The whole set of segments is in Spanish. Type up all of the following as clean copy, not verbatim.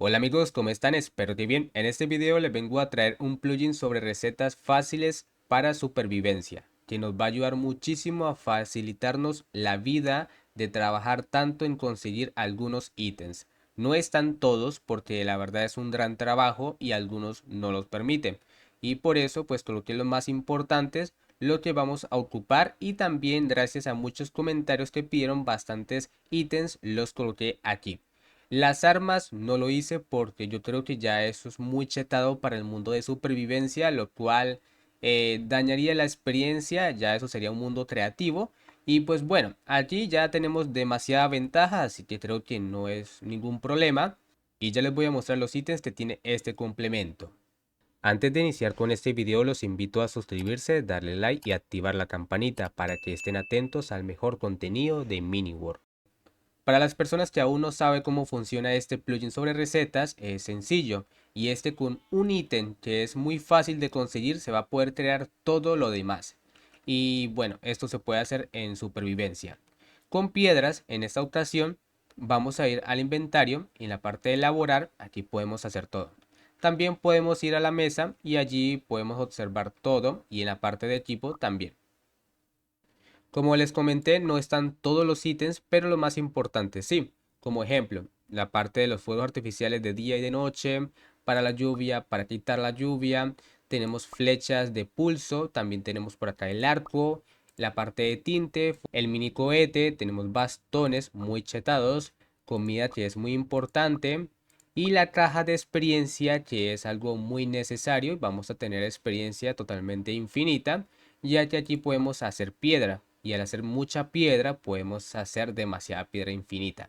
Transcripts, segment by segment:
Hola amigos, ¿cómo están? Espero que bien. En este video les vengo a traer un plugin sobre recetas fáciles para supervivencia, que nos va a ayudar muchísimo a facilitarnos la vida de trabajar tanto en conseguir algunos ítems. No están todos porque la verdad es un gran trabajo y algunos no los permiten. Y por eso pues coloqué los más importantes, lo que vamos a ocupar, y también gracias a muchos comentarios que pidieron bastantes ítems los coloqué aquí. Las armas no lo hice porque yo creo que ya eso es muy chetado para el mundo de supervivencia, lo cual dañaría la experiencia, ya eso sería un mundo creativo. Y pues bueno, aquí ya tenemos demasiada ventaja, así que creo que no es ningún problema. Y ya les voy a mostrar los ítems que tiene este complemento. Antes de iniciar con este video los invito a suscribirse, darle like y activar la campanita para que estén atentos al mejor contenido de Miniworld. Para las personas que aún no saben cómo funciona este plugin sobre recetas, es sencillo, y este con un ítem que es muy fácil de conseguir se va a poder crear todo lo demás. Y bueno, esto se puede hacer en supervivencia. Con piedras, en esta ocasión, vamos a ir al inventario y en la parte de elaborar, aquí podemos hacer todo. También podemos ir a la mesa y allí podemos observar todo, y en la parte de equipo también. Como les comenté, no están todos los ítems, pero los más importantes sí. Como ejemplo, la parte de los fuegos artificiales de día y de noche, para la lluvia, para quitar la lluvia. Tenemos flechas de pulso, también tenemos por acá el arco, la parte de tinte, el mini cohete, tenemos bastones muy chetados, comida que es muy importante, y la caja de experiencia, que es algo muy necesario. Vamos a tener experiencia totalmente infinita, ya que aquí podemos hacer piedra, y al hacer mucha piedra podemos hacer demasiada piedra infinita.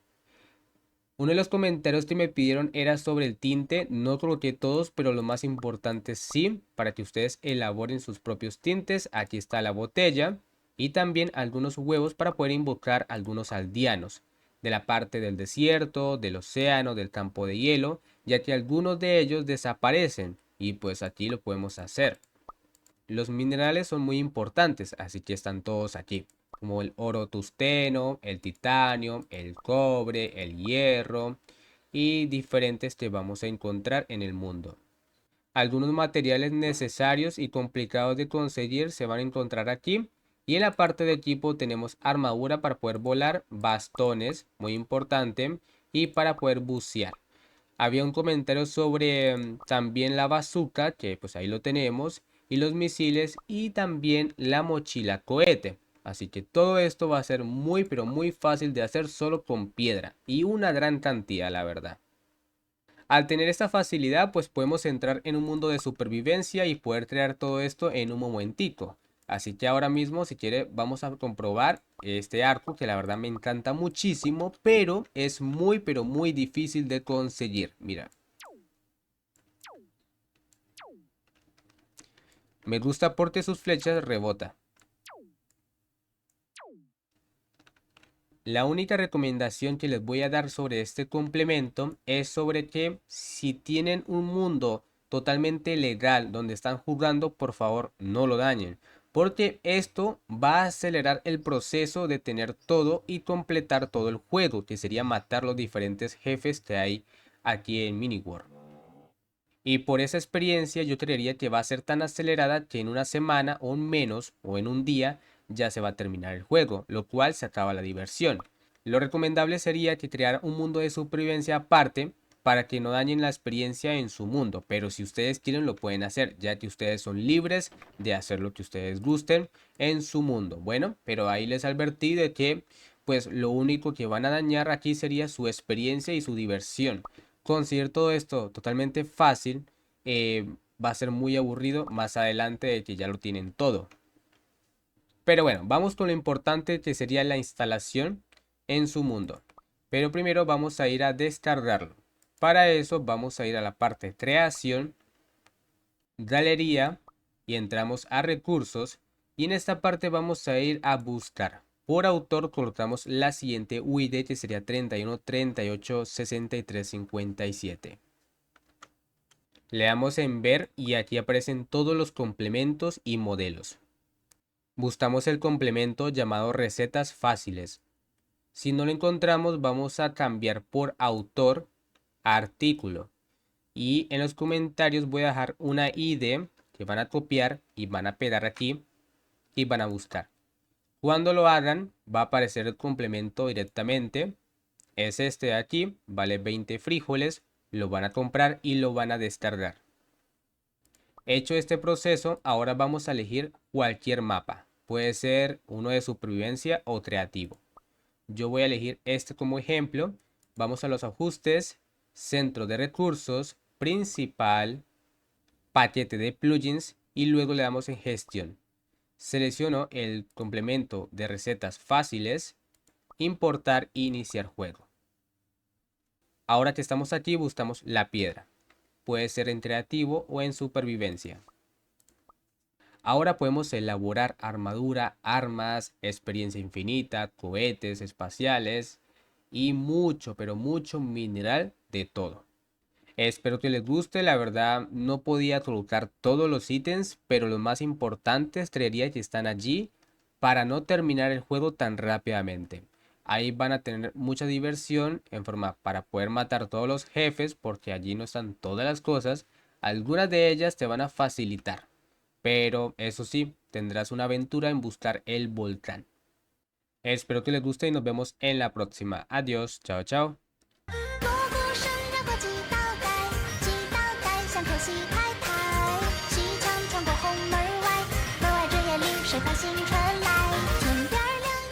Uno de los comentarios que me pidieron era sobre el tinte. No coloqué todos, pero los más importantes sí, para que ustedes elaboren sus propios tintes. Aquí está la botella y también algunos huevos para poder invocar algunos aldeanos de la parte del desierto, del océano, del campo de hielo, ya que algunos de ellos desaparecen y pues aquí lo podemos hacer. Los minerales son muy importantes, así que están todos aquí, como el oro tusteno, el titanio, el cobre, el hierro y diferentes que vamos a encontrar en el mundo. Algunos materiales necesarios y complicados de conseguir se van a encontrar aquí. Y en la parte de equipo tenemos armadura para poder volar, bastones, muy importante, y para poder bucear. Había un comentario sobre también la bazooka, que pues ahí lo tenemos, y los misiles, y también la mochila cohete. Así que todo esto va a ser muy pero muy fácil de hacer solo con piedra, y una gran cantidad, la verdad. Al tener esta facilidad, pues podemos entrar en un mundo de supervivencia y poder crear todo esto en un momentico. Así que ahora mismo, si quiere, vamos a comprobar este arco, que la verdad me encanta muchísimo, pero es muy pero muy difícil de conseguir. Mira, me gusta porque sus flechas rebota. La única recomendación que les voy a dar sobre este complemento es sobre que si tienen un mundo totalmente legal donde están jugando, por favor no lo dañen, porque esto va a acelerar el proceso de tener todo y completar todo el juego, que sería matar los diferentes jefes que hay aquí en Miniworld. Y por esa experiencia yo creería que va a ser tan acelerada que en una semana o menos o en un día ya se va a terminar el juego, lo cual se acaba la diversión. Lo recomendable sería que creara un mundo de supervivencia aparte para que no dañen la experiencia en su mundo, pero si ustedes quieren lo pueden hacer, ya que ustedes son libres de hacer lo que ustedes gusten en su mundo. Bueno, pero ahí les advertí de que pues lo único que van a dañar aquí sería su experiencia y su diversión. Conseguir todo esto totalmente fácil va a ser muy aburrido más adelante de que ya lo tienen todo. Pero bueno, vamos con lo importante, que sería la instalación en su mundo. Pero primero vamos a ir a descargarlo. Para eso vamos a ir a la parte creación, galería, y entramos a recursos, y en esta parte vamos a ir a buscar. Por autor colocamos la siguiente UID, que sería 31 38 63 57. Le damos en ver y aquí aparecen todos los complementos y modelos. Buscamos el complemento llamado recetas fáciles. Si no lo encontramos, vamos a cambiar por autor artículo. Y en los comentarios voy a dejar una ID que van a copiar y van a pegar aquí y van a buscar. Cuando lo hagan, va a aparecer el complemento directamente. Es este de aquí, vale 20 frijoles, lo van a comprar y lo van a descargar. Hecho este proceso, ahora vamos a elegir cualquier mapa. Puede ser uno de supervivencia o creativo. Yo voy a elegir este como ejemplo. Vamos a los ajustes, centro de recursos, principal, paquete de plugins y luego le damos en gestión. Selecciono el complemento de recetas fáciles, importar e iniciar juego. Ahora que estamos aquí buscamos la piedra. Puede ser en creativo o en supervivencia. Ahora podemos elaborar armadura, armas, experiencia infinita, cohetes espaciales y mucho, pero mucho mineral de todo. Espero que les guste, la verdad no podía colocar todos los ítems, pero los más importantes creería que están allí para no terminar el juego tan rápidamente. Ahí van a tener mucha diversión en forma para poder matar todos los jefes porque allí no están todas las cosas. Algunas de ellas te van a facilitar, pero eso sí, tendrás una aventura en buscar el volcán. Espero que les guste y nos vemos en la próxima. Adiós, chao, chao. 锣鼓声绕过几道街，几道街巷口戏太太，戏腔穿过红门外，门外这夜里谁把心